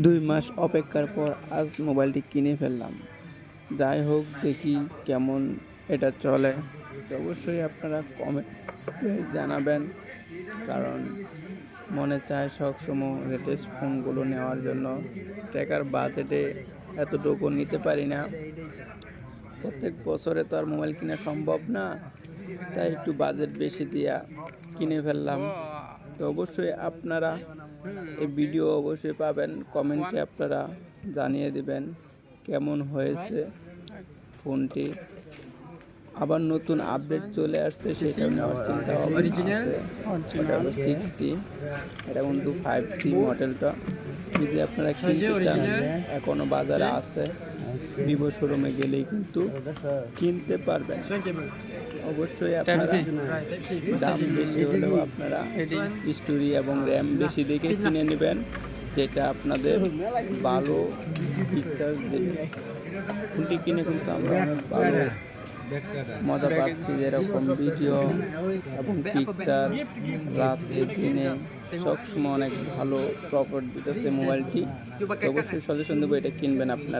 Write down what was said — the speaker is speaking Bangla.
2 মাস অপেক্ষার পর আজ মোবাইলটি কিনে ফেললাম। যাই হোক, দেখি কেমন এটা চলে। তো অবশ্যই আপনারা কমেন্টে জানাবেন, কারণ মনে চায় সবসময় লেটেস্ট ফোনগুলো নেওয়ার জন্য। টাকার বাজেটে এতটুকু নিতে পারি না। প্রত্যেক বছরে তো আর মোবাইল কেনা সম্ভব না, তাই একটু বাজেট বেশি দিয়া কিনে ফেললাম। তো অবশ্যই আপনারা এই ভিডিও অবশ্যই পাবেন, কমেন্টে আপনারা জানিয়ে দিবেন কেমন হয়েছে ফোনটি। আবার নতুন আপডেট চলে আসছে, সেটা নেওয়ার চিন্তা ভাবনা আছে। এটা হলো 60, এটা কিন্তু 5G মডেলটা। যদি আপনারা কিনতে চান, এখনো বাজারে আছে, ভিভো শোরুমে গেলেই কিন্তু কিনতে পারবেন। অবশ্যই আপনারা দাম বেশি হলেও আপনারা স্টোরি এবং র্যাম বেশি দেখে কিনে নেবেন, যেটা আপনাদের ভালো ফিচার দেবে। ফোনটি কিনে কিন্তু আমরা অনেক ভালো মজা পাচ্ছি, যেরকম ভিডিও এবং পিকচার রাতে দিনে সবসময় অনেক ভালো প্রপার দিতেছে মোবাইলটি। অবশ্যই সাজেশন দেবো, এটা কিনবেন আপনারা।